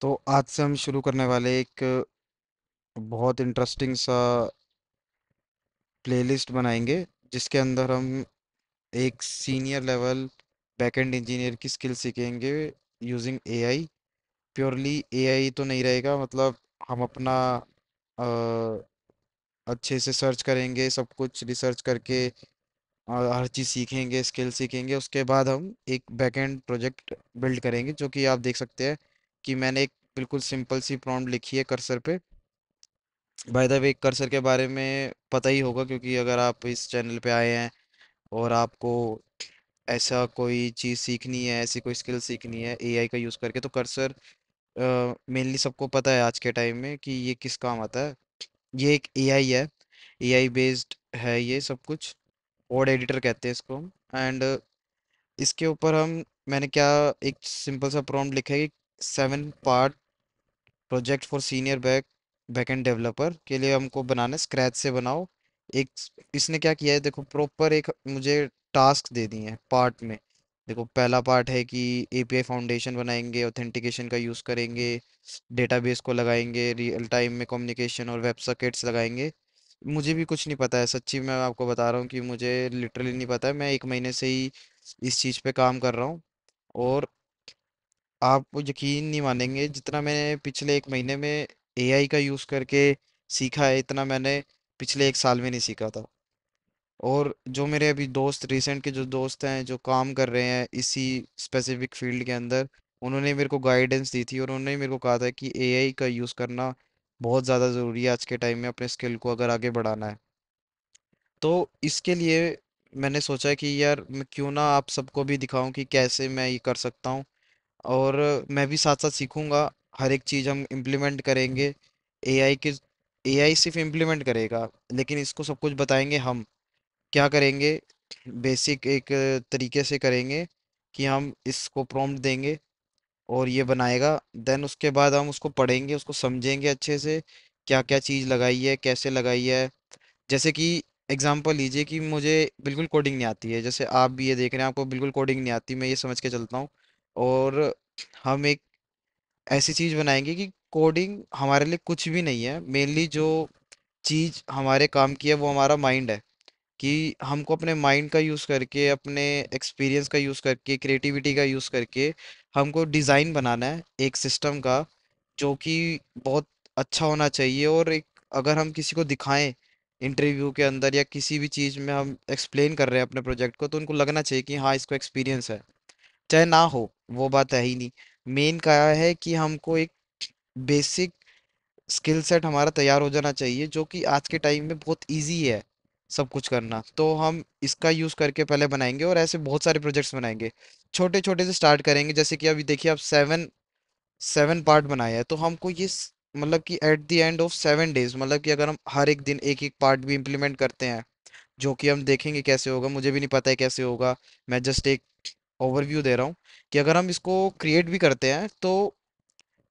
तो आज से हम शुरू करने वाले एक बहुत इंटरेस्टिंग सा प्लेलिस्ट बनाएंगे जिसके अंदर हम एक सीनियर लेवल बैकएंड इंजीनियर की स्किल सीखेंगे यूजिंग एआई। प्योरली एआई तो नहीं रहेगा, मतलब हम अपना अ, अच्छे से सर्च करेंगे, सब कुछ रिसर्च करके हर चीज़ सीखेंगे, स्किल सीखेंगे। उसके बाद हम एक बैकएंड प्रोजेक्ट बिल्ड करेंगे, जो कि आप देख सकते हैं कि मैंने एक बिल्कुल सिंपल सी प्रॉम्प्ट लिखी है कर्सर पे। बाय द वे, कर्सर के बारे में पता ही होगा क्योंकि अगर आप इस चैनल पे आए हैं और आपको ऐसा कोई चीज़ सीखनी है, ऐसी कोई स्किल सीखनी है एआई का यूज़ करके, तो कर्सर मेनली सबको पता है आज के टाइम में कि ये किस काम आता है। ये एक एआई है, एआई बेस्ड है ये सब कुछ। कोड एडिटर कहते हैं इसको हम। एंड इसके ऊपर हम मैंने क्या एक सिंपल सा प्रॉम्प्ट लिखा है कि 7 part project for senior backend developer के लिए हमको बनाना है, स्क्रैच से बनाओ। एक इसने क्या किया है, देखो प्रॉपर एक मुझे टास्क दे दिए हैं पार्ट में। देखो पहला पार्ट है कि एपीआई फाउंडेशन बनाएंगे, ऑथेंटिकेशन का यूज़ करेंगे, डेटाबेस को लगाएंगे, रियल टाइम में कम्युनिकेशन और वेब सॉकेट्स लगाएंगे। मुझे भी कुछ नहीं पता है, सच्ची मैं आपको बता रहा हूँ कि मुझे लिटरली नहीं पता है। मैं एक महीने से ही इस चीज़ पे काम कर रहा हूँ। और आप यकीन नहीं मानेंगे, जितना मैंने पिछले एक महीने में एआई का यूज़ करके सीखा है, इतना मैंने पिछले एक साल में नहीं सीखा था। और जो मेरे अभी दोस्त, रिसेंट के जो दोस्त हैं जो काम कर रहे हैं इसी स्पेसिफिक फील्ड के अंदर, उन्होंने मेरे को गाइडेंस दी थी और उन्होंने मेरे को कहा था कि एआई का यूज़ करना बहुत ज़्यादा ज़रूरी है आज के टाइम में अपने स्किल को अगर आगे बढ़ाना है। तो इसके लिए मैंने सोचा कि यार मैं क्यों ना आप सबको भी दिखाऊं कि कैसे मैं ये कर सकता हूँ। और मैं भी साथ साथ सीखूंगा, हर एक चीज़ हम इम्प्लीमेंट करेंगे। एआई के एआई सिर्फ इम्प्लीमेंट करेगा, लेकिन इसको सब कुछ बताएंगे हम। क्या करेंगे, बेसिक एक तरीके से करेंगे कि हम इसको प्रॉम्प्ट देंगे और ये बनाएगा। देन उसके बाद हम उसको पढ़ेंगे, उसको समझेंगे अच्छे से, क्या क्या चीज़ लगाई है, कैसे लगाई है। जैसे कि एग्जांपल लीजिए कि मुझे बिल्कुल कोडिंग नहीं आती है, जैसे आप भी ये देख रहे हैं आपको बिल्कुल कोडिंग नहीं आती, मैं ये समझ के चलता हूँ। और हम एक ऐसी चीज़ बनाएंगे कि कोडिंग हमारे लिए कुछ भी नहीं है। मेनली जो चीज़ हमारे काम की है वो हमारा माइंड है। कि हमको अपने माइंड का यूज़ करके, अपने एक्सपीरियंस का यूज़ करके, क्रिएटिविटी का यूज़ करके हमको डिज़ाइन बनाना है एक सिस्टम का, जो कि बहुत अच्छा होना चाहिए। और एक अगर हम किसी को दिखाएं इंटरव्यू के अंदर या किसी भी चीज़ में हम एक्सप्लेन कर रहे हैं अपने प्रोजेक्ट को, तो उनको लगना चाहिए कि हाँ इसको एक्सपीरियंस है। चाहे ना हो, वो बात है ही नहीं। मेन क्या है कि हमको एक बेसिक स्किल सेट हमारा तैयार हो जाना चाहिए, जो कि आज के टाइम में बहुत इजी है सब कुछ करना। तो हम इसका यूज़ करके पहले बनाएंगे और ऐसे बहुत सारे प्रोजेक्ट्स बनाएंगे। छोटे छोटे से स्टार्ट करेंगे, जैसे कि अभी देखिए आप सेवन सेवन पार्ट बनाया है, तो हमको ये मतलब कि at the end of 7 days, मतलब कि अगर हम हर एक दिन एक एक पार्ट भी इम्प्लीमेंट करते हैं, जो कि हम देखेंगे कैसे होगा, मुझे भी नहीं पता है कैसे होगा। मैं जस्ट एक ओवरव्यू दे रहा हूँ कि अगर हम इसको क्रिएट भी करते हैं तो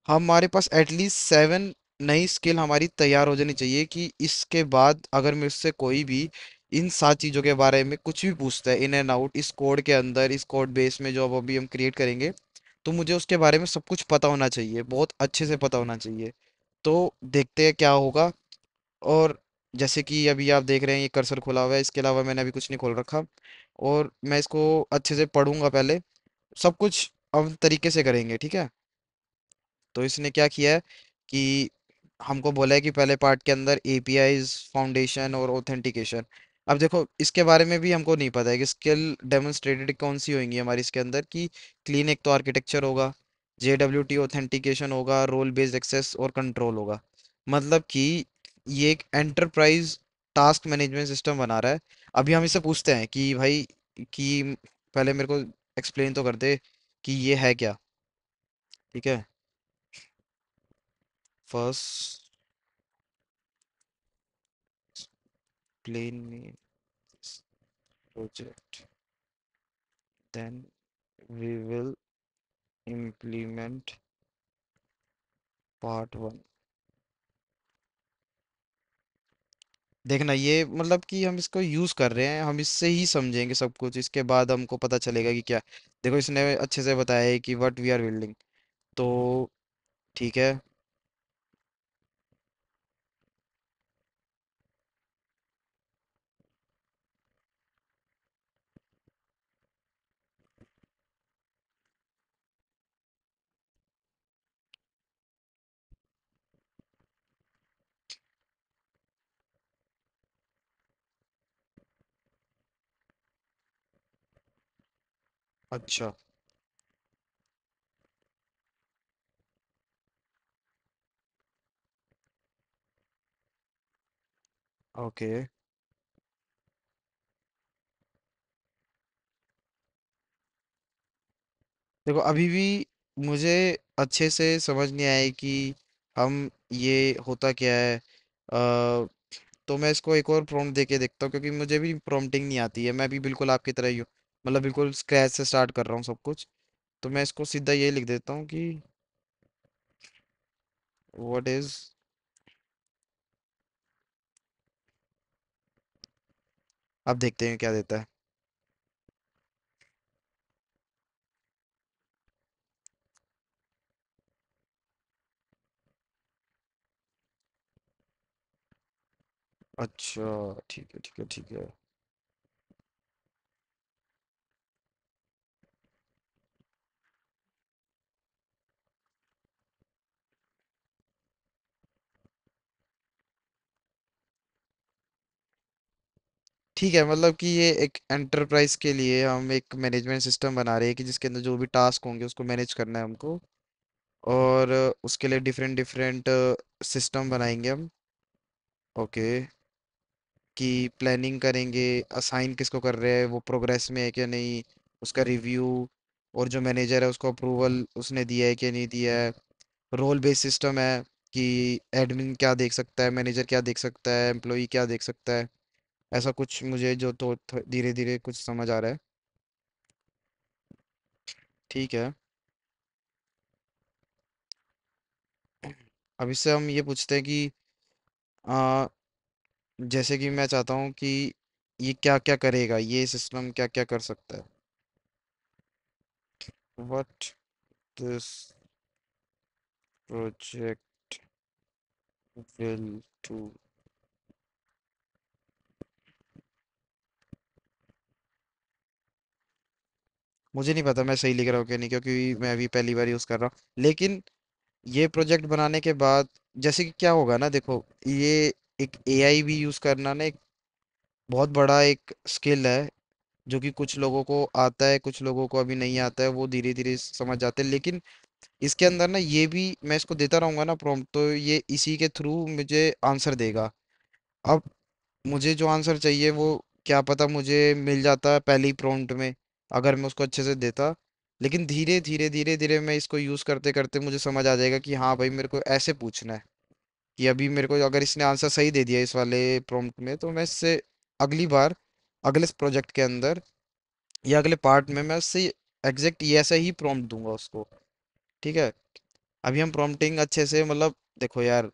हमारे पास एटलीस्ट 7 नई स्किल हमारी तैयार हो जानी चाहिए। कि इसके बाद अगर मुझसे कोई भी इन 7 चीज़ों के बारे में कुछ भी पूछता है इन एंड आउट, इस कोड के अंदर, इस कोड बेस में जो अब अभी हम क्रिएट करेंगे, तो मुझे उसके बारे में सब कुछ पता होना चाहिए, बहुत अच्छे से पता होना चाहिए। तो देखते हैं क्या होगा। और जैसे कि अभी आप देख रहे हैं ये कर्सर खुला हुआ है, इसके अलावा मैंने अभी कुछ नहीं खोल रखा। और मैं इसको अच्छे से पढ़ूंगा पहले, सब कुछ अब तरीके से करेंगे, ठीक है। तो इसने क्या किया है कि हमको बोला है कि पहले पार्ट के अंदर एपीआईज, फाउंडेशन और ऑथेंटिकेशन। अब देखो इसके बारे में भी हमको नहीं पता है कि स्किल डेमोन्स्ट्रेटेड कौन सी होंगी हमारी इसके अंदर। कि क्लीन एक तो आर्किटेक्चर होगा, जेडब्ल्यूटी ऑथेंटिकेशन होगा, रोल बेस्ड एक्सेस और कंट्रोल होगा। मतलब कि ये एक एंटरप्राइज टास्क मैनेजमेंट सिस्टम बना रहा है। अभी हम इससे पूछते हैं कि भाई, कि पहले मेरे को एक्सप्लेन तो कर दे कि ये है क्या। ठीक है, first explain me this project, then we will implement part 1। देखना, ये मतलब कि हम इसको यूज कर रहे हैं, हम इससे ही समझेंगे सब कुछ, इसके बाद हमको पता चलेगा कि क्या। देखो इसने अच्छे से बताया है कि व्हाट वी आर बिल्डिंग। तो ठीक है। अच्छा। ओके। देखो अभी भी मुझे अच्छे से समझ नहीं आया कि हम ये होता क्या है। तो मैं इसको एक और प्रॉम्प्ट दे के देखता हूँ, क्योंकि मुझे भी प्रॉम्प्टिंग नहीं आती है, मैं भी बिल्कुल आपकी तरह ही हूँ। मतलब बिल्कुल स्क्रैच से स्टार्ट कर रहा हूँ सब कुछ। तो मैं इसको सीधा ये लिख देता हूँ कि व्हाट इज। अब देखते हैं क्या देता है। अच्छा, ठीक है ठीक है ठीक है। ठीक है, मतलब कि ये एक एंटरप्राइज के लिए हम एक मैनेजमेंट सिस्टम बना रहे हैं कि जिसके अंदर जो भी टास्क होंगे उसको मैनेज करना है हमको। और उसके लिए डिफरेंट डिफरेंट सिस्टम बनाएंगे हम। ओके। कि प्लानिंग करेंगे, असाइन किसको कर रहे हैं, वो प्रोग्रेस में है क्या नहीं, उसका रिव्यू, और जो मैनेजर है उसको अप्रूवल उसने दिया है कि नहीं दिया है। रोल बेस्ड सिस्टम है कि एडमिन क्या देख सकता है, मैनेजर क्या देख सकता है, एम्प्लॉय क्या देख सकता है। ऐसा कुछ मुझे जो तो धीरे धीरे कुछ समझ आ रहा है। ठीक है। अब इससे हम ये पूछते हैं कि आ, जैसे कि मैं चाहता हूँ कि ये क्या क्या करेगा, ये सिस्टम क्या क्या कर सकता है। What this project will do. मुझे नहीं पता मैं सही लिख रहा हूँ कि नहीं, क्योंकि मैं अभी पहली बार यूज़ कर रहा हूँ। लेकिन ये प्रोजेक्ट बनाने के बाद जैसे कि क्या होगा ना, देखो ये एक एआई भी यूज़ करना ना एक बहुत बड़ा एक स्किल है, जो कि कुछ लोगों को आता है, कुछ लोगों को अभी नहीं आता है, वो धीरे धीरे समझ जाते हैं। लेकिन इसके अंदर ना ये भी मैं इसको देता रहूंगा ना प्रॉम्प्ट, तो ये इसी के थ्रू मुझे आंसर देगा। अब मुझे जो आंसर चाहिए वो क्या पता मुझे मिल जाता पहले ही प्रॉम्प्ट में, अगर मैं उसको अच्छे से देता। लेकिन धीरे धीरे धीरे धीरे मैं इसको यूज़ करते करते मुझे समझ आ जाएगा कि हाँ भाई मेरे को ऐसे पूछना है। कि अभी मेरे को अगर इसने आंसर सही दे दिया इस वाले प्रॉम्प्ट में, तो मैं इससे अगली बार अगले प्रोजेक्ट के अंदर या अगले पार्ट में मैं उससे एग्जैक्ट ये ऐसा ही प्रॉम्प्ट दूंगा उसको। ठीक है। अभी हम प्रॉम्प्टिंग अच्छे से, मतलब देखो यार,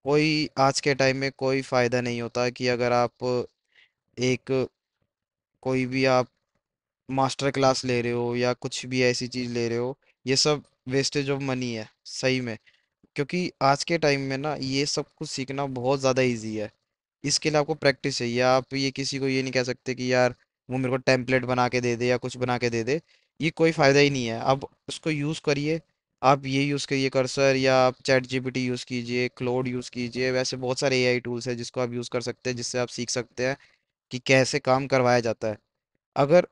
कोई आज के टाइम में कोई फायदा नहीं होता कि अगर आप एक कोई भी आप मास्टर क्लास ले रहे हो या कुछ भी ऐसी चीज ले रहे हो, ये सब वेस्टेज ऑफ मनी है सही में। क्योंकि आज के टाइम में ना ये सब कुछ सीखना बहुत ज़्यादा इजी है। इसके लिए आपको प्रैक्टिस चाहिए। आप ये किसी को ये नहीं कह सकते कि यार वो मेरे को टेम्पलेट बना के दे दे या कुछ बना के दे दे। ये कोई फ़ायदा ही नहीं है। आप उसको यूज़ करिए। आप ये यूज़ करिए कर्सर, या आप चैट जीपीटी यूज़ कीजिए, क्लोड यूज़ कीजिए। वैसे बहुत सारे एआई टूल्स हैं जिसको आप यूज़ कर सकते हैं, जिससे आप सीख सकते हैं कि कैसे काम करवाया जाता है। अगर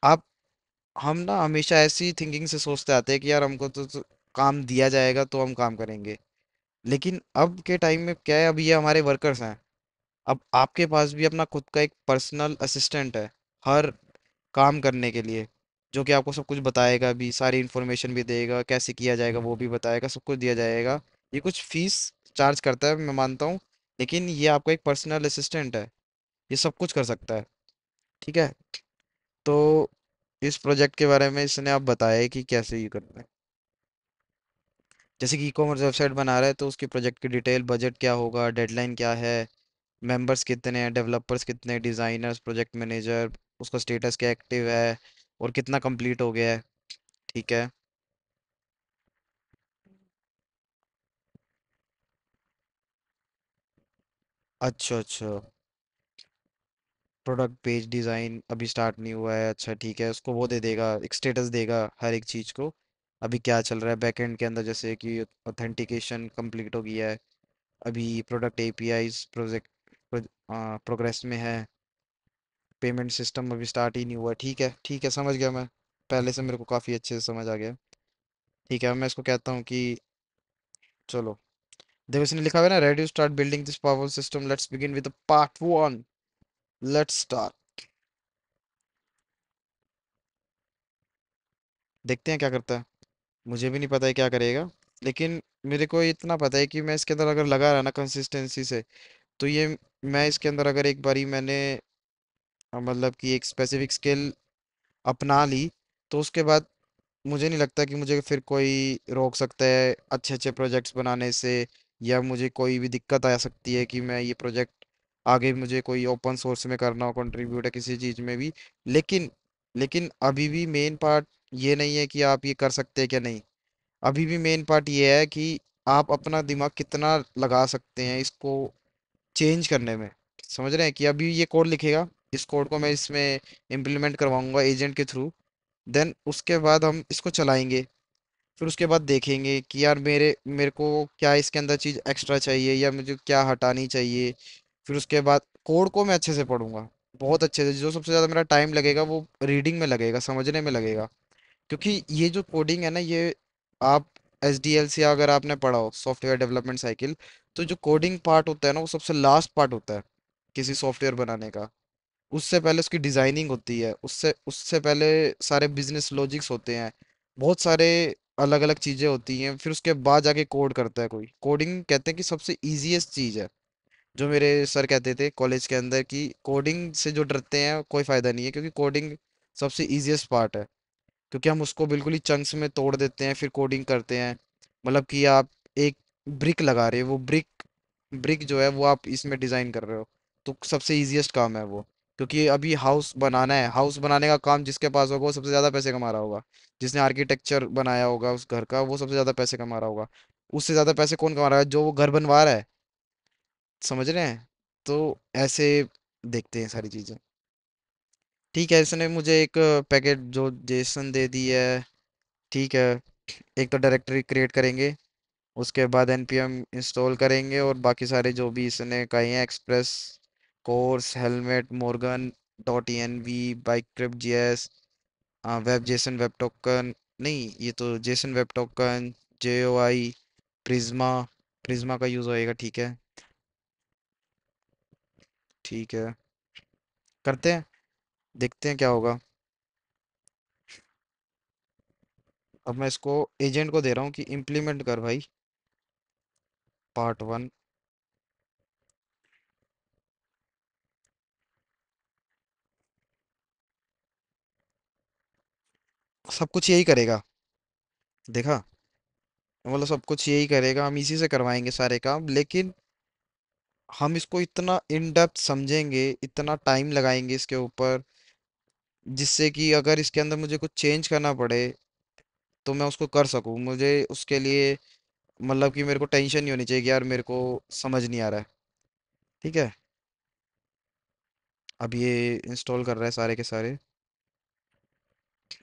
आप हम ना हमेशा ऐसी थिंकिंग से सोचते आते हैं कि यार हमको तो काम दिया जाएगा तो हम काम करेंगे। लेकिन अब के टाइम में क्या है, अब ये हमारे वर्कर्स हैं। अब आपके पास भी अपना खुद का एक पर्सनल असिस्टेंट है हर काम करने के लिए, जो कि आपको सब कुछ बताएगा भी, सारी इन्फॉर्मेशन भी देगा, कैसे किया जाएगा वो भी बताएगा, सब कुछ दिया जाएगा। ये कुछ फीस चार्ज करता है मैं मानता हूँ, लेकिन ये आपका एक पर्सनल असिस्टेंट है। ये सब कुछ कर सकता है। ठीक है। तो इस प्रोजेक्ट के बारे में इसने आप बताया है कि कैसे ये करना है। जैसे कि ई कॉमर्स वेबसाइट बना रहा है, तो उसकी प्रोजेक्ट की डिटेल, बजट क्या होगा, डेडलाइन क्या है, मेंबर्स कितने हैं, डेवलपर्स कितने हैं, डिज़ाइनर्स, प्रोजेक्ट मैनेजर, उसका स्टेटस क्या एक्टिव है, और कितना कंप्लीट हो गया है। ठीक है। अच्छा अच्छा। प्रोडक्ट पेज डिज़ाइन अभी स्टार्ट नहीं हुआ है, अच्छा ठीक है, उसको वो दे देगा, एक स्टेटस देगा हर एक चीज़ को, अभी क्या चल रहा है बैकएंड के अंदर, जैसे कि ऑथेंटिकेशन कंप्लीट हो गया है, अभी प्रोडक्ट एपीआईज प्रोजेक्ट प्रोग्रेस में है, पेमेंट सिस्टम अभी स्टार्ट ही नहीं हुआ, ठीक है समझ गया मैं, पहले से मेरे को काफ़ी अच्छे से समझ आ गया। ठीक है, अब मैं इसको कहता हूँ कि चलो, देखो इसने लिखा हुआ है ना, ready to start building this powerful system, let's begin with part one, let's start. देखते हैं क्या करता है, मुझे भी नहीं पता है क्या करेगा, लेकिन मेरे को इतना पता है कि मैं इसके अंदर अगर लगा रहा ना कंसिस्टेंसी से, तो ये, मैं इसके अंदर अगर एक बारी मैंने मतलब कि एक स्पेसिफिक स्किल अपना ली, तो उसके बाद मुझे नहीं लगता कि मुझे फिर कोई रोक सकता है अच्छे अच्छे प्रोजेक्ट्स बनाने से, या मुझे कोई भी दिक्कत आ सकती है कि मैं ये प्रोजेक्ट आगे मुझे कोई ओपन सोर्स में करना हो, कंट्रीब्यूट है किसी चीज़ में भी। लेकिन लेकिन अभी भी मेन पार्ट ये नहीं है कि आप ये कर सकते हैं क्या नहीं, अभी भी मेन पार्ट ये है कि आप अपना दिमाग कितना लगा सकते हैं इसको चेंज करने में। समझ रहे हैं कि अभी ये कोड लिखेगा, इस कोड को मैं इसमें इम्प्लीमेंट करवाऊंगा एजेंट के थ्रू, देन उसके बाद हम इसको चलाएंगे, फिर उसके बाद देखेंगे कि यार मेरे मेरे को क्या इसके अंदर चीज़ एक्स्ट्रा चाहिए या मुझे क्या हटानी चाहिए। फिर उसके बाद कोड को मैं अच्छे से पढ़ूंगा, बहुत अच्छे से, जो सबसे ज़्यादा मेरा टाइम लगेगा वो रीडिंग में लगेगा, समझने में लगेगा। क्योंकि ये जो कोडिंग है ना, ये आप SDLC अगर आपने पढ़ा हो, सॉफ्टवेयर डेवलपमेंट साइकिल, तो जो कोडिंग पार्ट होता है ना वो सबसे लास्ट पार्ट होता है किसी सॉफ्टवेयर बनाने का। उससे पहले उसकी डिजाइनिंग होती है, उससे उससे पहले सारे बिजनेस लॉजिक्स होते हैं, बहुत सारे अलग अलग चीजें होती हैं, फिर उसके बाद जाके कोड करता है कोई। कोडिंग कहते हैं कि सबसे इजीएस्ट चीज है, जो मेरे सर कहते थे कॉलेज के अंदर कि कोडिंग से जो डरते हैं कोई फायदा नहीं है, क्योंकि कोडिंग सबसे इजीएस्ट पार्ट है, क्योंकि हम उसको बिल्कुल ही चंक्स में तोड़ देते हैं फिर कोडिंग करते हैं। मतलब कि आप एक ब्रिक लगा रहे हो, वो ब्रिक ब्रिक जो है वो आप इसमें डिजाइन कर रहे हो, तो सबसे इजीएस्ट काम है वो। क्योंकि अभी हाउस बनाना है, हाउस बनाने का काम जिसके पास होगा वो सबसे ज्यादा पैसे कमा रहा होगा, जिसने आर्किटेक्चर बनाया होगा उस घर का वो सबसे ज्यादा पैसे कमा रहा होगा। उससे ज्यादा पैसे कौन कमा रहा है, जो वो घर बनवा रहा है। समझ रहे हैं? तो ऐसे देखते हैं सारी चीजें। ठीक है, इसने मुझे एक पैकेट जो जेसन दे दी है, ठीक है, एक तो डायरेक्टरी क्रिएट करेंगे, उसके बाद npm इंस्टॉल करेंगे, और बाकी सारे जो भी इसने कहे हैं, express CORS helmet Morgan dot env bcrypt JS, web JSON web token, नहीं ये तो JSON web token, JOI, Prisma, Prisma का यूज़ होएगा, ठीक है। ठीक है, करते हैं, देखते हैं क्या होगा। अब मैं इसको एजेंट को दे रहा हूँ कि इम्प्लीमेंट कर भाई, पार्ट वन। सब कुछ यही करेगा, देखा, मतलब सब कुछ यही करेगा, हम इसी से करवाएंगे सारे काम, लेकिन हम इसको इतना इन डेप्थ समझेंगे, इतना टाइम लगाएंगे इसके ऊपर, जिससे कि अगर इसके अंदर मुझे कुछ चेंज करना पड़े तो मैं उसको कर सकूं, मुझे उसके लिए मतलब कि मेरे को टेंशन नहीं होनी चाहिए कि यार मेरे को समझ नहीं आ रहा है। ठीक है, अब ये इंस्टॉल कर रहा है सारे के सारे,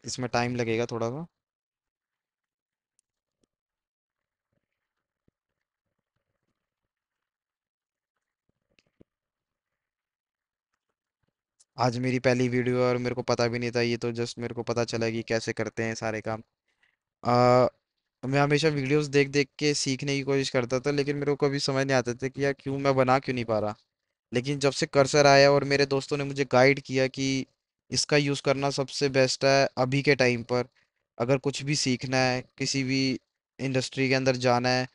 इसमें टाइम लगेगा थोड़ा सा। आज मेरी पहली वीडियो है और मेरे को पता भी नहीं था, ये तो जस्ट मेरे को पता चला कि कैसे करते हैं सारे काम। आ, मैं हमेशा वीडियोस देख देख के सीखने की कोशिश करता था, लेकिन मेरे को कभी समझ नहीं आता था कि यार क्यों मैं बना क्यों नहीं पा रहा। लेकिन जब से कर्सर आया और मेरे दोस्तों ने मुझे गाइड किया कि इसका यूज़ करना सबसे बेस्ट है अभी के टाइम पर, अगर कुछ भी सीखना है, किसी भी इंडस्ट्री के अंदर जाना है,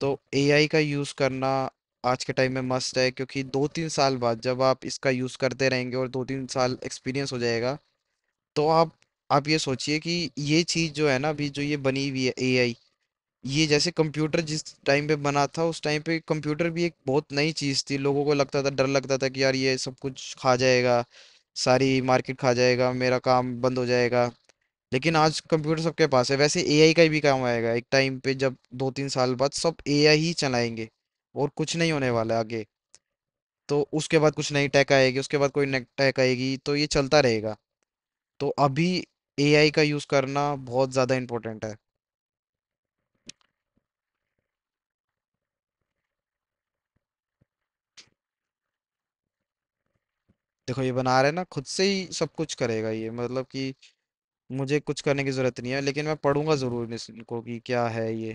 तो एआई का यूज़ करना आज के टाइम में मस्ट है। क्योंकि 2-3 साल बाद जब आप इसका यूज़ करते रहेंगे और 2-3 साल एक्सपीरियंस हो जाएगा, तो आप ये सोचिए कि ये चीज़ जो है ना अभी जो ये बनी हुई है एआई, ये जैसे कंप्यूटर जिस टाइम पे बना था उस टाइम पे कंप्यूटर भी एक बहुत नई चीज़ थी, लोगों को लगता था, डर लगता था कि यार ये सब कुछ खा जाएगा, सारी मार्केट खा जाएगा, मेरा काम बंद हो जाएगा। लेकिन आज कंप्यूटर सबके पास है, वैसे एआई का भी काम आएगा एक टाइम पे, जब 2-3 साल बाद सब एआई ही चलाएंगे और कुछ नहीं होने वाला है आगे। तो उसके बाद कुछ नई टेक आएगी, उसके बाद कोई नई टेक आएगी, तो ये चलता रहेगा। तो अभी एआई का यूज़ करना बहुत ज़्यादा इम्पोर्टेंट है। देखो ये बना रहे हैं ना, खुद से ही सब कुछ करेगा ये, मतलब कि मुझे कुछ करने की ज़रूरत नहीं है, लेकिन मैं पढ़ूंगा ज़रूर इनको कि क्या है ये।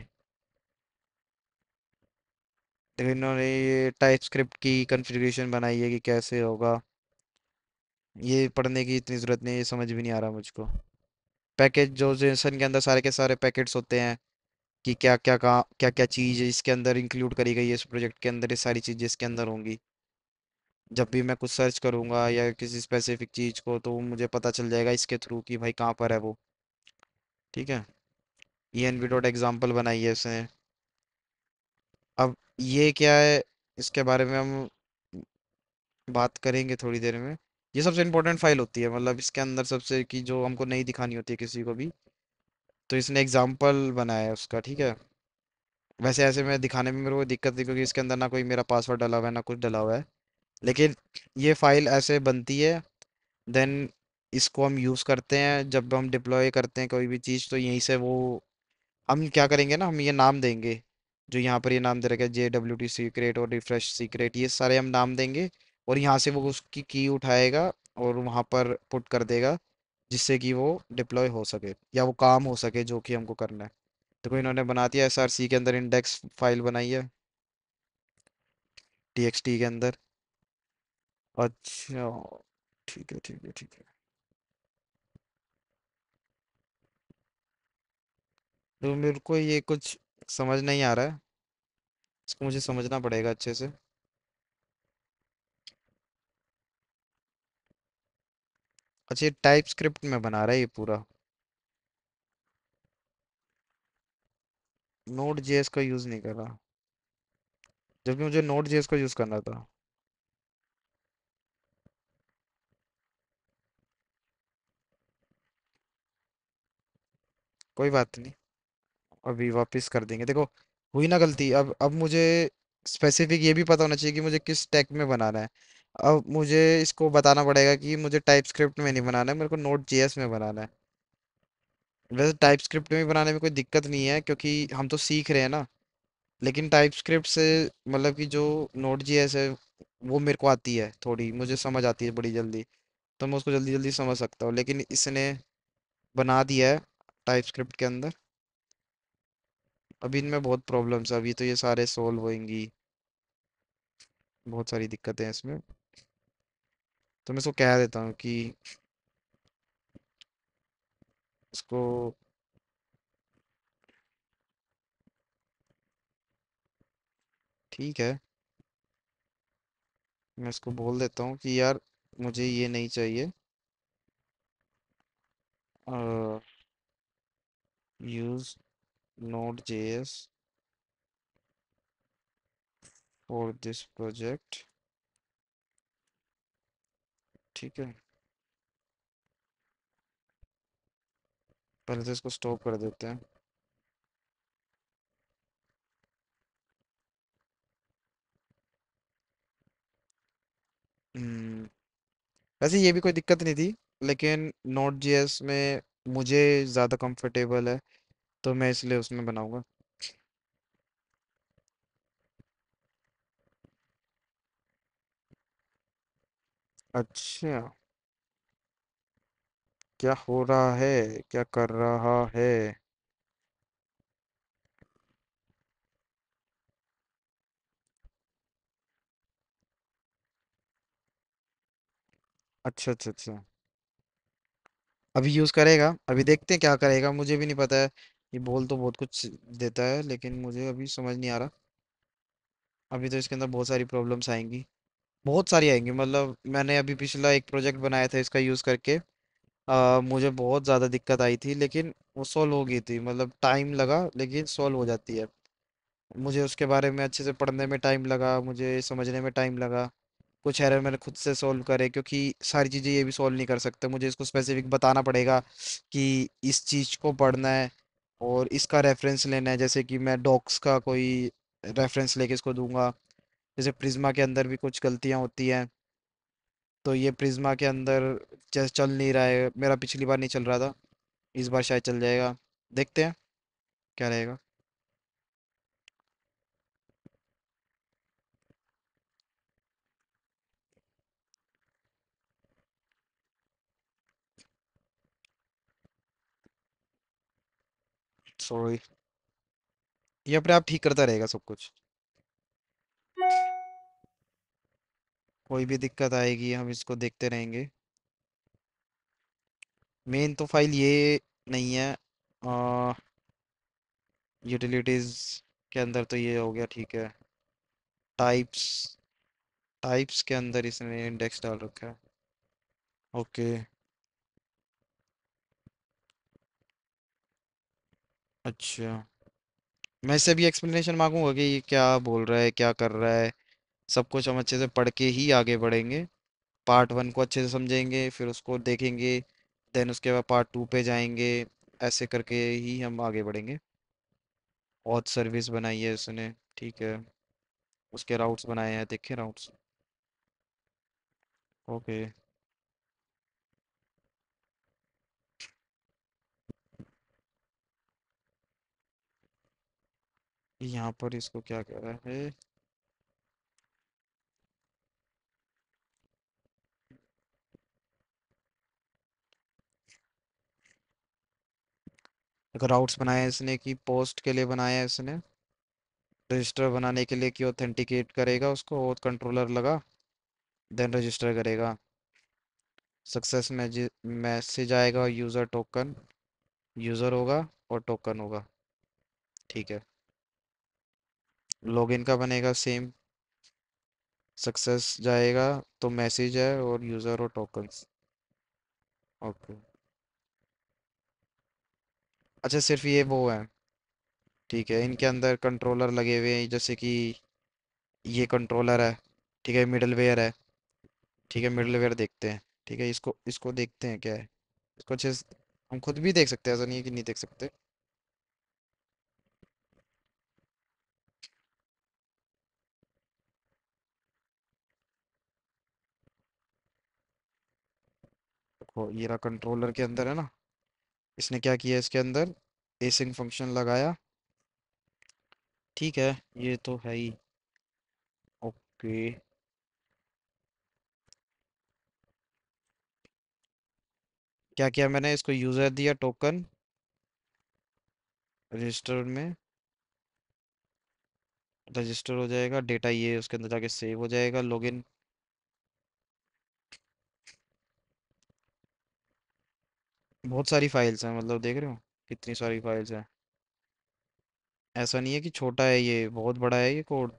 देखो इन्होंने ये टाइप स्क्रिप्ट की कॉन्फ़िगरेशन बनाई है कि कैसे होगा। ये पढ़ने की इतनी ज़रूरत नहीं है, ये समझ भी नहीं आ रहा मुझको। पैकेज जो जेसन के अंदर सारे के सारे पैकेट्स होते हैं कि क्या क्या क्या क्या चीज़ इसके अंदर इंक्लूड करी गई है, इस प्रोजेक्ट के अंदर ये सारी चीज़ें इसके अंदर होंगी। जब भी मैं कुछ सर्च करूंगा या किसी स्पेसिफिक चीज़ को, तो वो मुझे पता चल जाएगा इसके थ्रू कि भाई कहाँ पर है वो। ठीक है। env डॉट एग्जाम्पल बनाई है इसने। अब ये क्या है, इसके बारे में हम बात करेंगे थोड़ी देर में। ये सबसे इम्पोर्टेंट फाइल होती है, मतलब इसके अंदर सबसे कि जो हमको नहीं दिखानी होती है किसी को भी। तो इसने एग्जाम्पल बनाया है उसका, ठीक है। वैसे ऐसे में दिखाने में मेरे को दिक्कत थी, क्योंकि इसके अंदर ना कोई मेरा पासवर्ड डला हुआ है ना कुछ डला हुआ है। लेकिन ये फाइल ऐसे बनती है, देन इसको हम यूज़ करते हैं जब हम डिप्लॉय करते हैं कोई भी चीज़, तो यहीं से वो हम क्या करेंगे ना, हम ये नाम देंगे। जो यहाँ पर ये नाम दे रखा है JWT सीक्रेट और रिफ्रेश सीक्रेट, ये सारे हम नाम देंगे। और यहाँ से वो उसकी की उठाएगा और वहाँ पर पुट कर देगा, जिससे कि वो डिप्लॉय हो सके या वो काम हो सके जो कि हमको करना है। देखो इन्होंने बना दिया, SRC के अंदर इंडेक्स फाइल बनाई है, TXT के अंदर। अच्छा, ठीक है ठीक है ठीक है। तो मेरे को ये कुछ समझ नहीं आ रहा है, इसको मुझे समझना पड़ेगा अच्छे से। अच्छा, ये टाइप स्क्रिप्ट में बना रहा है ये पूरा। नोड जेएस का यूज़ नहीं कर रहा, जबकि मुझे नोड जेएस का यूज़ करना था। कोई बात नहीं, अभी वापस कर देंगे। देखो हुई ना गलती, अब मुझे स्पेसिफिक ये भी पता होना चाहिए कि मुझे किस टैग में बनाना है। अब मुझे इसको बताना पड़ेगा कि मुझे टाइप स्क्रिप्ट में नहीं बनाना है, मेरे को नोड जेएस में बनाना है। वैसे टाइप स्क्रिप्ट में बनाने में कोई दिक्कत नहीं है, क्योंकि हम तो सीख रहे हैं ना। लेकिन टाइप स्क्रिप्ट से मतलब कि जो नोड जेएस है, वो मेरे को आती है थोड़ी, मुझे समझ आती है बड़ी जल्दी। तो मैं उसको जल्दी जल्दी समझ सकता हूँ, लेकिन इसने बना दिया है टाइप स्क्रिप्ट के अंदर। अभी इनमें बहुत प्रॉब्लम्स है, अभी तो ये सारे सोल्व होंगी। बहुत सारी दिक्कतें हैं इसमें। तो मैं इसको कह देता हूँ कि इसको, ठीक है, मैं इसको बोल देता हूँ कि यार मुझे ये नहीं चाहिए, use node JS for this project. ठीक है, पहले तो इसको स्टॉप कर देते हैं। हम्म, वैसे ये भी कोई दिक्कत नहीं थी, लेकिन नोड जेएस में मुझे ज़्यादा कंफर्टेबल है, तो मैं इसलिए उसमें बनाऊंगा। अच्छा, क्या हो रहा है, क्या कर रहा है? अच्छा अच्छा अच्छा। अभी यूज़ करेगा, अभी देखते हैं क्या करेगा, मुझे भी नहीं पता है। ये बोल तो बहुत कुछ देता है, लेकिन मुझे अभी समझ नहीं आ रहा। अभी तो इसके अंदर बहुत सारी प्रॉब्लम्स आएंगी, बहुत सारी आएंगी। मतलब मैंने अभी पिछला एक प्रोजेक्ट बनाया था इसका यूज़ करके, मुझे बहुत ज़्यादा दिक्कत आई थी, लेकिन वो सॉल्व हो गई थी। मतलब टाइम लगा, लेकिन सॉल्व हो जाती है। मुझे उसके बारे में अच्छे से पढ़ने में टाइम लगा, मुझे समझने में टाइम लगा। कुछ एरर मैंने खुद से सॉल्व करे, क्योंकि सारी चीज़ें ये भी सॉल्व नहीं कर सकते, मुझे इसको स्पेसिफिक बताना पड़ेगा कि इस चीज़ को पढ़ना है और इसका रेफरेंस लेना है। जैसे कि मैं डॉक्स का कोई रेफरेंस लेके इसको दूंगा, जैसे प्रिज्मा के अंदर भी कुछ गलतियां होती हैं, तो ये प्रिज्मा के अंदर चल नहीं रहा है, मेरा पिछली बार नहीं चल रहा था, इस बार शायद चल जाएगा। देखते हैं क्या रहेगा। सॉरी। ये अपने आप ठीक करता रहेगा सब कुछ। कोई भी दिक्कत आएगी हम इसको देखते रहेंगे। मेन तो फाइल ये नहीं है। यूटिलिटीज के अंदर तो ये हो गया, ठीक है। टाइप्स, टाइप्स के अंदर इसने इंडेक्स डाल रखा है। ओके। अच्छा, मैं इससे भी एक्सप्लेनेशन मांगूंगा कि ये क्या बोल रहा है, क्या कर रहा है। सब कुछ हम अच्छे से पढ़ के ही आगे बढ़ेंगे। पार्ट वन को अच्छे से समझेंगे, फिर उसको देखेंगे, देन उसके बाद पार्ट टू पे जाएंगे। ऐसे करके ही हम आगे बढ़ेंगे। ऑथ सर्विस बनाई है उसने, ठीक है। उसके राउट्स बनाए हैं, देखे राउट्स। ओके। यहाँ पर इसको क्या कह रहा है। देखो राउट्स बनाए हैं इसने कि पोस्ट के लिए बनाया है इसने। रजिस्टर बनाने के लिए कि ऑथेंटिकेट करेगा उसको, और कंट्रोलर लगा, देन रजिस्टर करेगा। सक्सेस मैसेज आएगा, यूज़र टोकन, यूज़र होगा और टोकन होगा, ठीक है। लॉगिन का बनेगा सेम। सक्सेस जाएगा तो मैसेज है और यूज़र और टोकन्स। ओके। अच्छा, सिर्फ ये वो है, ठीक है। इनके अंदर कंट्रोलर लगे हुए हैं, जैसे कि ये कंट्रोलर है, ठीक है। मिडलवेयर है, ठीक है। मिडलवेयर देखते हैं, ठीक है। इसको इसको देखते हैं क्या है। इसको हम खुद भी देख सकते हैं, ऐसा नहीं है कि नहीं देख सकते। देखो ये रहा कंट्रोलर के अंदर है ना। इसने क्या किया इसके अंदर, एसिंग फंक्शन लगाया, ठीक है। ये तो है ही। ओके। क्या किया मैंने, इसको यूज़र दिया टोकन, रजिस्टर में रजिस्टर हो जाएगा डेटा, ये उसके अंदर जाके सेव हो जाएगा, लॉगिन। बहुत सारी फाइल्स हैं, मतलब देख रहे हो कितनी सारी फाइल्स हैं। ऐसा नहीं है कि छोटा है, ये बहुत बड़ा है ये कोड।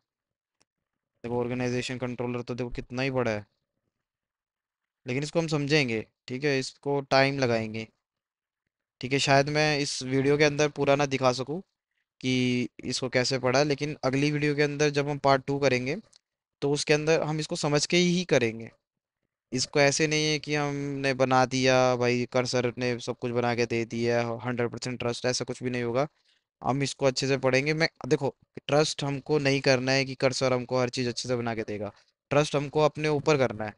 देखो ऑर्गेनाइजेशन कंट्रोलर तो देखो कितना ही बड़ा है। लेकिन इसको हम समझेंगे, ठीक है। इसको टाइम लगाएंगे, ठीक है। शायद मैं इस वीडियो के अंदर पूरा ना दिखा सकूं कि इसको कैसे पढ़ा है, लेकिन अगली वीडियो के अंदर जब हम पार्ट टू करेंगे तो उसके अंदर हम इसको समझ के ही करेंगे। इसको ऐसे नहीं है कि हमने बना दिया भाई, कर्सर ने सब कुछ बना के दे दिया, 100% ट्रस्ट, ऐसा कुछ भी नहीं होगा। हम इसको अच्छे से पढ़ेंगे। मैं देखो, ट्रस्ट हमको नहीं करना है कि कर्सर हमको हर चीज़ अच्छे से बना के देगा। ट्रस्ट हमको अपने ऊपर करना है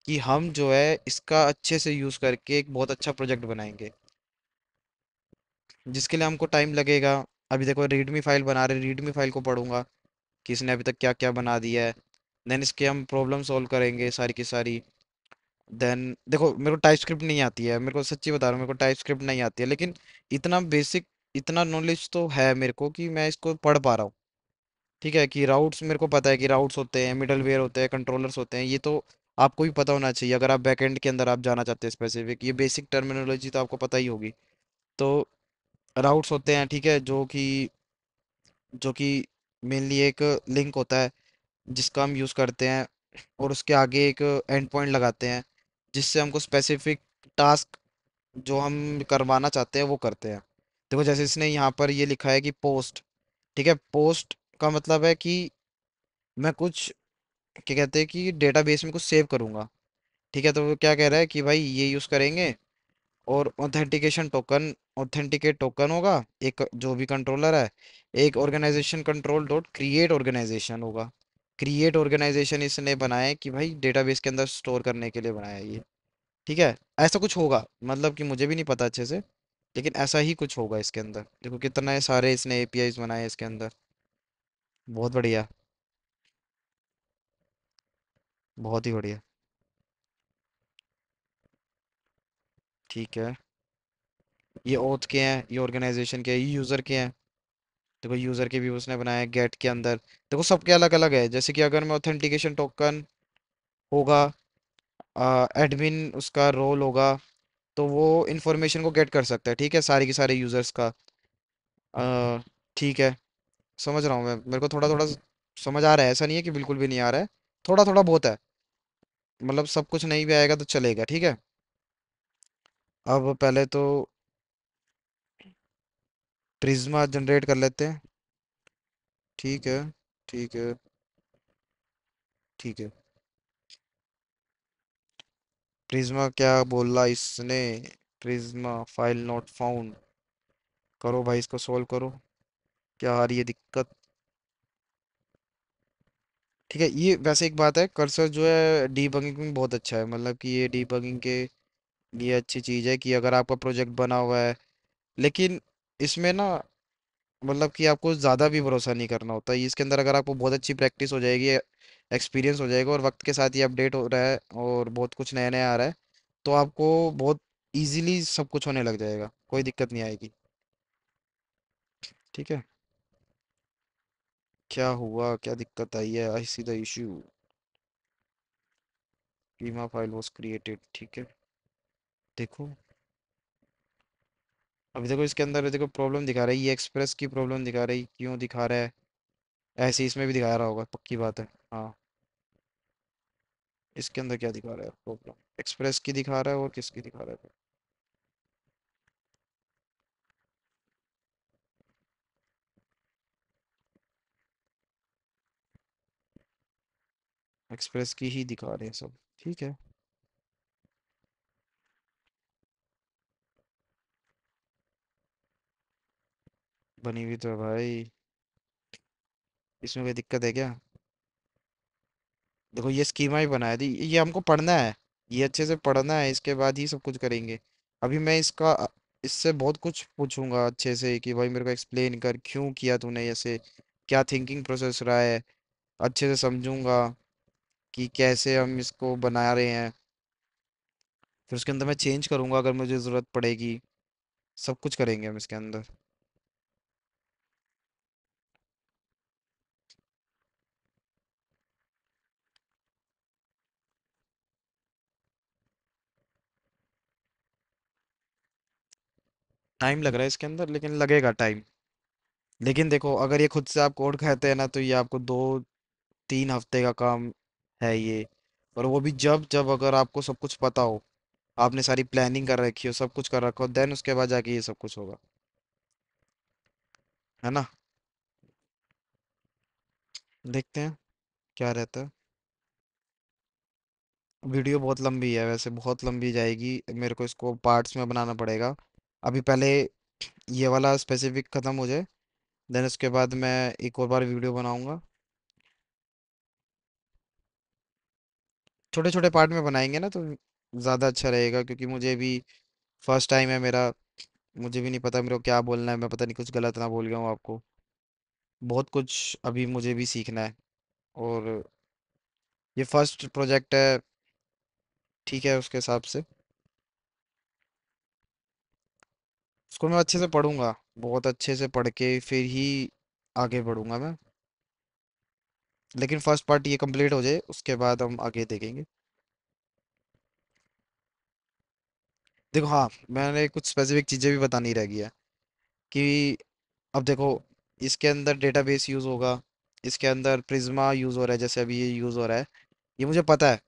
कि हम जो है इसका अच्छे से यूज़ करके एक बहुत अच्छा प्रोजेक्ट बनाएंगे, जिसके लिए हमको टाइम लगेगा। अभी देखो रीडमी फाइल बना रहे, रीडमी फाइल को पढ़ूंगा कि इसने अभी तक क्या क्या बना दिया है। देन इसके हम प्रॉब्लम सॉल्व करेंगे सारी की सारी। देन देखो मेरे को टाइप स्क्रिप्ट नहीं आती है, मेरे को सच्ची बता रहा हूँ, मेरे को टाइप स्क्रिप्ट नहीं आती है, लेकिन इतना बेसिक, इतना नॉलेज तो है मेरे को कि मैं इसको पढ़ पा रहा हूँ, ठीक है। कि राउट्स मेरे को पता है कि राउट्स होते हैं, मिडल वेयर होते हैं, कंट्रोलर्स होते हैं, ये तो आपको भी पता होना चाहिए अगर आप बैकएंड के अंदर आप जाना चाहते हैं स्पेसिफिक। ये बेसिक टर्मिनोलॉजी तो आपको पता ही होगी। तो राउट्स होते हैं, ठीक है, जो कि मेनली एक लिंक होता है जिसका हम यूज़ करते हैं, और उसके आगे एक एंड पॉइंट लगाते हैं जिससे हमको स्पेसिफिक टास्क जो हम करवाना चाहते हैं वो करते हैं। देखो जैसे इसने यहाँ पर ये लिखा है कि पोस्ट, ठीक है। पोस्ट का मतलब है कि मैं कुछ, क्या कहते हैं कि डेटाबेस में कुछ सेव करूँगा, ठीक है। तो वो क्या कह रहा है कि भाई ये यूज़ करेंगे, और ऑथेंटिकेशन टोकन, ऑथेंटिकेट टोकन होगा एक, जो भी कंट्रोलर है। एक organization control dot create organization होगा, क्रिएट ऑर्गेनाइजेशन इसने बनाया है कि भाई डेटाबेस के अंदर स्टोर करने के लिए बनाया है ये। ठीक है। ऐसा कुछ होगा, मतलब कि मुझे भी नहीं पता अच्छे से, लेकिन ऐसा ही कुछ होगा इसके अंदर। देखो कितना सारे इसने एपीआईज बनाए हैं इसके अंदर। बहुत बढ़िया। बहुत ही बढ़िया। ठीक है। ये ओथ के हैं, ये ऑर्गेनाइजेशन के हैं, ये यूजर के हैं। देखो यूजर के भी उसने बनाया है गेट के अंदर। देखो सबके अलग अलग है, जैसे कि अगर मैं ऑथेंटिकेशन टोकन होगा, एडमिन उसका रोल होगा, तो वो इंफॉर्मेशन को गेट कर सकता है, ठीक है, सारे के सारे यूजर्स का। अ, ठीक है। समझ रहा हूँ मैं, मेरे को थोड़ा थोड़ा समझ आ रहा है, ऐसा नहीं है कि बिल्कुल भी नहीं आ रहा है। थोड़ा थोड़ा बहुत है। मतलब सब कुछ नहीं भी आएगा तो चलेगा, ठीक है। अब पहले तो प्रिज्मा जनरेट कर लेते हैं। ठीक है। ठीक है। ठीक है। प्रिज्मा क्या बोला इसने? Prisma file not found. करो भाई, इसको सोल्व करो। क्या आ रही है दिक्कत? ठीक है, ये वैसे एक बात है, कर्सर जो है डीबगिंग में बहुत अच्छा है, मतलब कि ये डीबगिंग के लिए अच्छी चीज़ है कि अगर आपका प्रोजेक्ट बना हुआ है, लेकिन इसमें ना, मतलब कि आपको ज़्यादा भी भरोसा नहीं करना होता है इसके अंदर। अगर आपको बहुत अच्छी प्रैक्टिस हो जाएगी, एक्सपीरियंस हो जाएगा, और वक्त के साथ ये अपडेट हो रहा है और बहुत कुछ नया नया आ रहा है, तो आपको बहुत इजीली सब कुछ होने लग जाएगा, कोई दिक्कत नहीं आएगी। ठीक है। क्या हुआ, क्या दिक्कत आई है? I see the issue. Schema file was created, ठीक है। देखो, अभी देखो इसके अंदर देखो प्रॉब्लम दिखा रहा है, ये एक्सप्रेस की प्रॉब्लम दिखा रही, क्यों दिखा रहा है? ऐसे ही इसमें भी दिखा रहा होगा, पक्की बात है। हाँ। इसके अंदर क्या दिखा रहा है प्रॉब्लम? एक्सप्रेस की दिखा रहा है और किसकी दिखा रहा है? एक्सप्रेस की ही दिखा रहे हैं सब। ठीक है। बनी हुई तो है भाई। इसमें कोई दिक्कत है क्या? देखो ये स्कीमा ही बनाया थी, ये हमको पढ़ना है, ये अच्छे से पढ़ना है, इसके बाद ही सब कुछ करेंगे। अभी मैं इसका इससे बहुत कुछ पूछूंगा अच्छे से कि भाई मेरे को एक्सप्लेन कर, क्यों किया तूने ऐसे, क्या थिंकिंग प्रोसेस रहा है। अच्छे से समझूंगा कि कैसे हम इसको बना रहे हैं, फिर उसके अंदर मैं चेंज करूंगा अगर मुझे ज़रूरत पड़ेगी। सब कुछ करेंगे हम इसके अंदर। टाइम लग रहा है इसके अंदर, लेकिन लगेगा टाइम। लेकिन देखो, अगर ये खुद से आप कोड कहते हैं ना, तो ये आपको 2-3 हफ्ते का काम है ये। और वो भी जब जब अगर आपको सब कुछ पता हो, आपने सारी प्लानिंग कर रखी हो, सब कुछ कर रखा हो, देन उसके बाद जाके ये सब कुछ होगा। है ना? देखते हैं क्या रहता है। वीडियो बहुत लंबी है वैसे, बहुत लंबी जाएगी, मेरे को इसको पार्ट्स में बनाना पड़ेगा। अभी पहले ये वाला स्पेसिफिक ख़त्म हो जाए, देन उसके बाद मैं एक और बार वीडियो बनाऊंगा। छोटे छोटे पार्ट में बनाएंगे ना, तो ज़्यादा अच्छा रहेगा, क्योंकि मुझे भी फर्स्ट टाइम है मेरा। मुझे भी नहीं पता मेरे को क्या बोलना है, मैं पता नहीं कुछ गलत ना बोल गया हूँ आपको। बहुत कुछ अभी मुझे भी सीखना है। और ये फर्स्ट प्रोजेक्ट है, ठीक है, उसके हिसाब से इसको मैं अच्छे से पढ़ूंगा। बहुत अच्छे से पढ़ के फिर ही आगे बढ़ूंगा मैं। लेकिन फर्स्ट पार्ट ये कंप्लीट हो जाए, उसके बाद हम आगे देखेंगे। देखो हाँ, मैंने कुछ स्पेसिफिक चीज़ें भी बतानी रह गई है कि अब देखो, इसके अंदर डेटाबेस यूज़ होगा, इसके अंदर प्रिज्मा यूज़ हो रहा है, जैसे अभी ये यूज़ हो रहा है, ये मुझे पता है।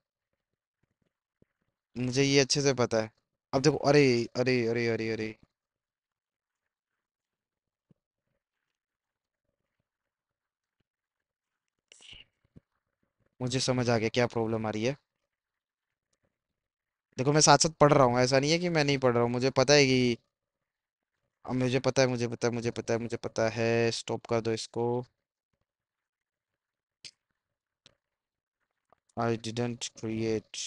मुझे ये अच्छे से पता है। अब देखो, अरे अरे अरे अरे अरे, मुझे समझ आ गया क्या प्रॉब्लम आ रही है। देखो मैं साथ साथ पढ़ रहा हूँ, ऐसा नहीं है कि मैं नहीं पढ़ रहा हूँ, मुझे पता है कि, अब मुझे पता है, मुझे पता है, मुझे पता है, मुझे पता है। स्टॉप कर दो इसको। I didn't create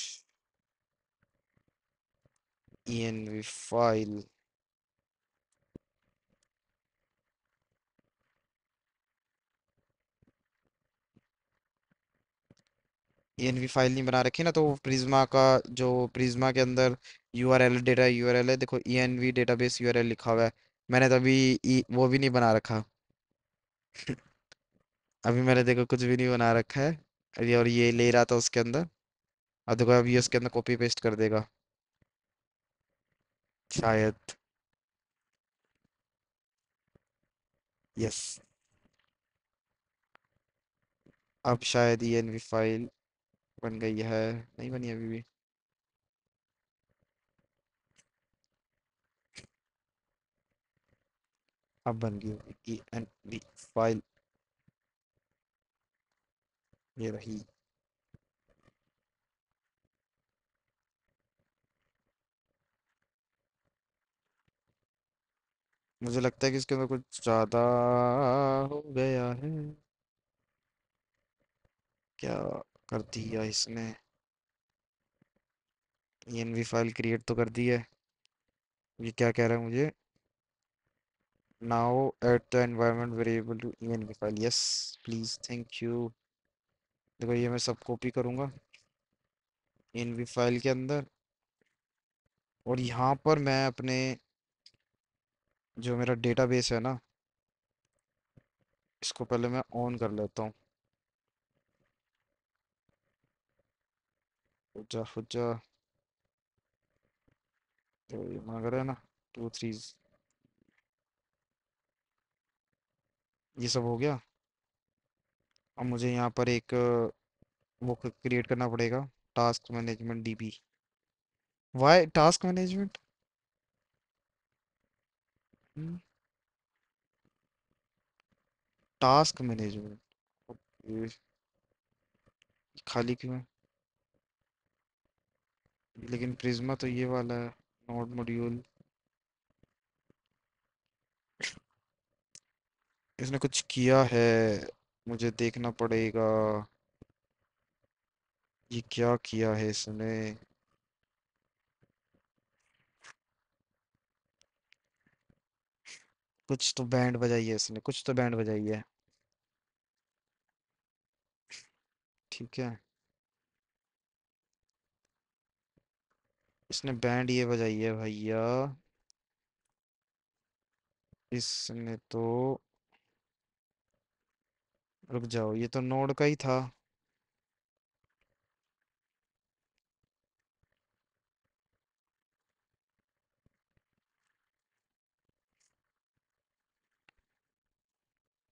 env file. env file नहीं बना रखी ना, तो वो प्रिज्मा का, जो प्रिज्मा के अंदर यूआरएल, डेटा यूआरएल है, देखो env डेटाबेस यूआरएल लिखा हुआ है। मैंने तो अभी वो भी नहीं बना रखा। अभी मैंने देखो कुछ भी नहीं बना रखा है। और ये ले रहा था उसके अंदर। अब देखो अभी उसके अंदर कॉपी पेस्ट कर देगा शायद। यस। अब शायद env फाइल बन गई है, नहीं बनी अभी भी। अब बन गई होगी env फाइल। ये रही। मुझे लगता है कि इसके अंदर कुछ ज्यादा हो गया है। क्या कर दिया इसने? env फाइल क्रिएट तो कर दी है। ये क्या कह रहा है मुझे? Now add the environment variable to env file, yes please, thank you. देखो ये मैं सब कॉपी करूंगा env फाइल के अंदर। और यहाँ पर मैं अपने, जो मेरा डेटाबेस है ना, इसको पहले मैं ऑन कर लेता हूँ। जा हो जा। तो ये मांग रहा है ना, टू थ्री। ये सब हो गया। अब मुझे यहाँ पर एक वो क्रिएट करना पड़ेगा, task management DB. Why task management? Task management खाली क्यों है? लेकिन प्रिज्मा तो ये वाला है, नोड मॉड्यूल। इसने कुछ किया है, मुझे देखना पड़ेगा। ये क्या किया है इसने? कुछ तो बैंड बजाई है इसने, कुछ तो बैंड बजाई है। ठीक है। इसने बैंड ये बजाई है भैया। इसने तो, रुक जाओ, ये तो नोड का ही था।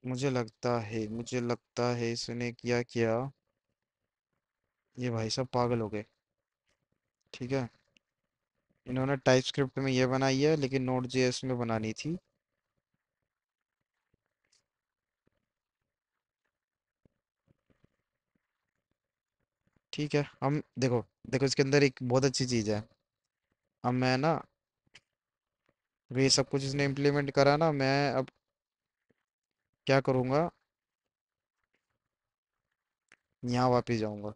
मुझे लगता है इसने क्या किया। ये भाई सब पागल हो गए। ठीक है। इन्होंने टाइप स्क्रिप्ट में ये बनाई है, लेकिन नोड जेएस में बनानी थी। ठीक है, हम देखो, देखो इसके अंदर एक बहुत अच्छी चीज है। अब मैं ना, ये सब कुछ इसने इम्प्लीमेंट करा ना, मैं अब क्या करूँगा, यहाँ वापस जाऊँगा।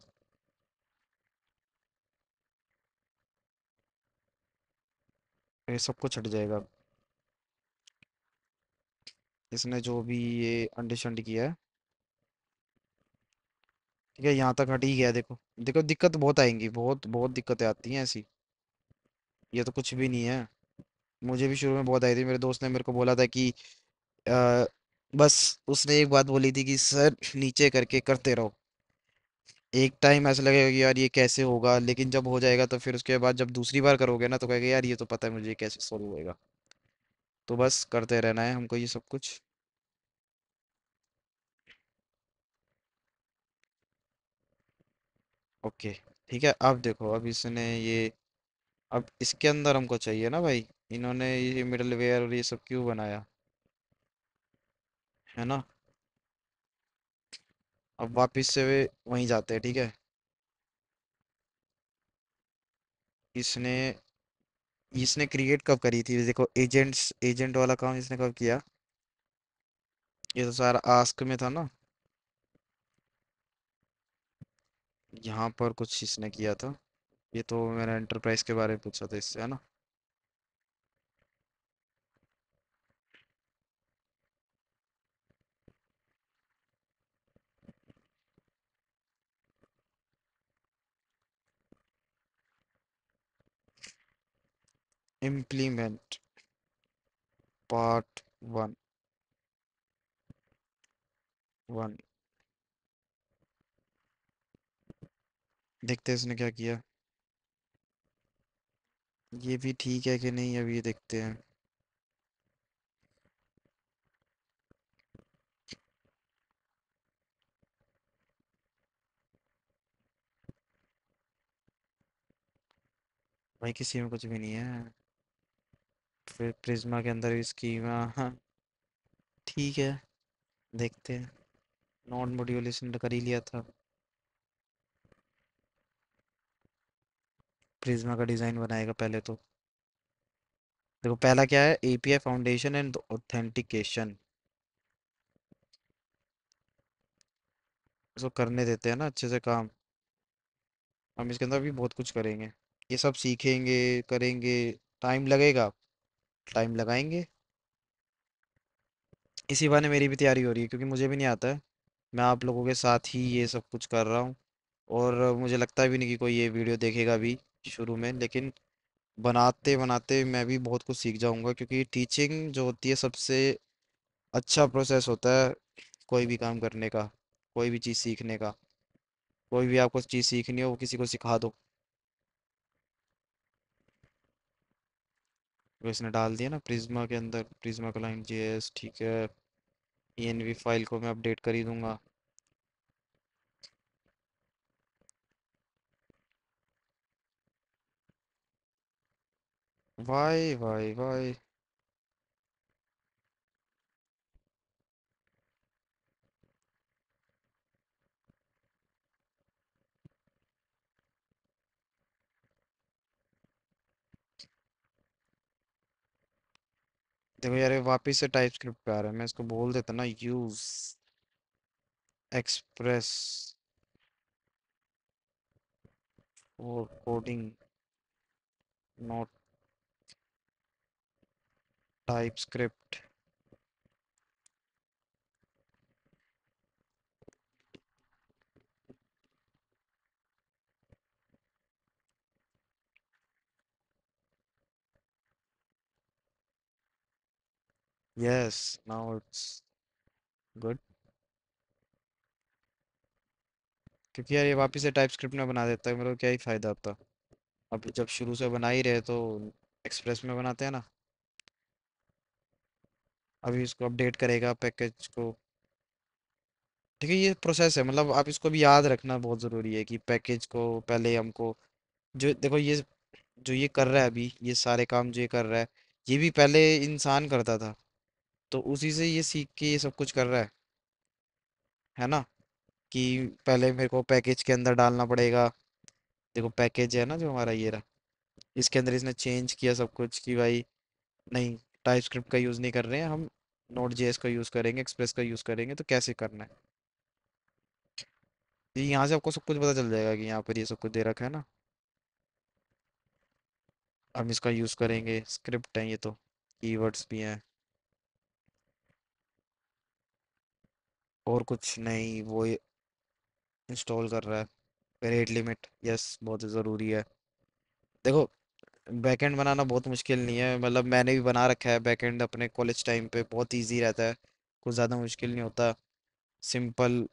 ये सब कुछ हट जाएगा। इसने जो भी ये अंडरस्टैंड किया है। ठीक है, यहाँ तक हट ही गया। देखो देखो, दिक्कत बहुत आएंगी, बहुत बहुत दिक्कतें आती हैं ऐसी। ये तो कुछ भी नहीं है। मुझे भी शुरू में बहुत आई थी, मेरे दोस्त ने मेरे को बोला था कि अ, बस उसने एक बात बोली थी कि सर नीचे करके करते रहो। एक टाइम ऐसा लगेगा कि यार ये कैसे होगा, लेकिन जब हो जाएगा तो फिर उसके बाद जब दूसरी बार करोगे ना, तो कहेगा यार ये तो पता है मुझे कैसे सॉल्व होएगा। तो बस करते रहना है हमको ये सब कुछ। ओके। ठीक है, अब देखो, अब इसने ये, अब इसके अंदर हमको चाहिए ना भाई, इन्होंने ये मिडलवेयर और ये सब क्यों बनाया, है ना। अब वापिस से वे वहीं जाते हैं। ठीक है। इसने इसने क्रिएट कब करी थी? देखो एजेंट्स, एजेंट वाला काम इसने कब किया? ये तो सारा आस्क में था ना। यहाँ पर कुछ इसने किया था। ये तो मैंने एंटरप्राइज के बारे में पूछा था इससे, है ना। Implement part 1। वन। देखते हैं इसने क्या किया। ये भी ठीक है कि नहीं, अभी ये देखते हैं। भाई किसी में कुछ भी नहीं है। फिर प्रिज्मा के अंदर भी स्कीमा, हाँ। ठीक है, देखते हैं। नॉन मॉड्यूलेशन कर ही लिया था। प्रिज्मा का डिजाइन बनाएगा पहले तो। देखो पहला क्या है, एपीआई फाउंडेशन एंड ऑथेंटिकेशन। इसको करने देते हैं ना अच्छे से काम। हम इसके अंदर भी बहुत कुछ करेंगे। ये सब सीखेंगे, करेंगे। टाइम लगेगा, टाइम लगाएंगे। इसी बहाने मेरी भी तैयारी हो रही है, क्योंकि मुझे भी नहीं आता है। मैं आप लोगों के साथ ही ये सब कुछ कर रहा हूँ। और मुझे लगता भी नहीं कि कोई ये वीडियो देखेगा भी शुरू में, लेकिन बनाते बनाते मैं भी बहुत कुछ सीख जाऊंगा, क्योंकि टीचिंग जो होती है सबसे अच्छा प्रोसेस होता है कोई भी काम करने का, कोई भी चीज़ सीखने का। कोई भी आपको चीज़ सीखनी हो वो किसी को सिखा दो। वो इसने डाल दिया ना प्रिज्मा के अंदर, प्रिज्मा क्लाइंट जेएस, ठीक है। env फाइल को मैं अपडेट कर ही दूंगा। Why why why. देखो यार ये वापिस से टाइप स्क्रिप्ट पे आ रहा है, मैं इसको बोल देता ना, use express for coding, not type script. Yes, now it's good. क्योंकि यार ये वापिस से टाइप स्क्रिप्ट में बना देता है, मेरे को क्या ही फायदा होता। अब जब शुरू से बना ही रहे तो एक्सप्रेस में बनाते हैं ना। अभी इसको अपडेट करेगा पैकेज को। ठीक है, ये प्रोसेस है, मतलब आप इसको भी याद रखना बहुत ज़रूरी है कि पैकेज को पहले हमको, जो देखो ये जो ये कर रहा है अभी, ये सारे काम जो ये कर रहा है, ये भी पहले इंसान करता था। तो उसी से ये सीख के ये सब कुछ कर रहा है ना। कि पहले मेरे को पैकेज के अंदर डालना पड़ेगा। देखो पैकेज है ना जो हमारा ये रहा, इसके अंदर इसने चेंज किया सब कुछ कि भाई नहीं, टाइप स्क्रिप्ट का यूज़ नहीं कर रहे हैं हम, नोड जेएस का यूज़ करेंगे, एक्सप्रेस का यूज़ करेंगे, तो कैसे करना है। तो यहाँ से आपको सब कुछ पता चल जाएगा कि यहाँ पर ये सब कुछ दे रखा है ना। हम इसका यूज़ करेंगे, स्क्रिप्ट है ये तो, कीवर्ड्स भी हैं। और कुछ नहीं, वो इंस्टॉल कर रहा है। रेट लिमिट, यस, बहुत ज़रूरी है। देखो बैकएंड बनाना बहुत मुश्किल नहीं है, मतलब मैंने भी बना रखा है बैकएंड अपने कॉलेज टाइम पे, बहुत इजी रहता है। कुछ ज़्यादा मुश्किल नहीं होता। सिंपल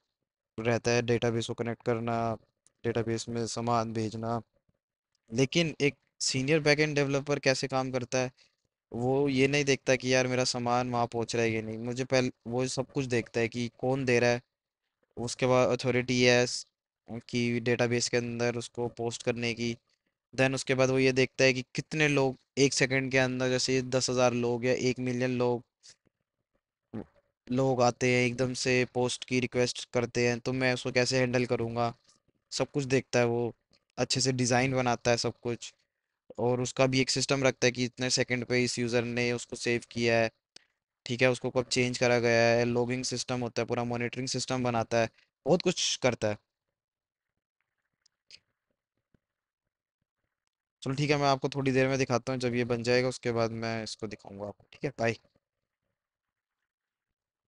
रहता है डेटाबेस को कनेक्ट करना, डेटाबेस में सामान भेजना। लेकिन एक सीनियर बैकएंड डेवलपर कैसे काम करता है, वो ये नहीं देखता कि यार मेरा सामान वहाँ पहुँच रहा है कि नहीं, मुझे पहले वो सब कुछ देखता है कि कौन दे रहा है। उसके बाद अथॉरिटी है कि डेटाबेस के अंदर उसको पोस्ट करने की। देन उसके बाद वो ये देखता है कि कितने लोग एक सेकंड के अंदर, जैसे 10,000 लोग या 1 मिलियन लोग आते हैं एकदम से पोस्ट की रिक्वेस्ट करते हैं, तो मैं उसको कैसे हैंडल करूँगा। सब कुछ देखता है वो। अच्छे से डिज़ाइन बनाता है सब कुछ। और उसका भी एक सिस्टम रखता है कि इतने सेकंड पे इस यूज़र ने उसको सेव किया है। ठीक है, उसको कब चेंज करा गया है, लॉगिंग सिस्टम होता है, पूरा मॉनिटरिंग सिस्टम बनाता है। बहुत कुछ करता है। चलो ठीक है, मैं आपको थोड़ी देर में दिखाता हूँ, जब ये बन जाएगा उसके बाद मैं इसको दिखाऊंगा आपको। ठीक है, बाय।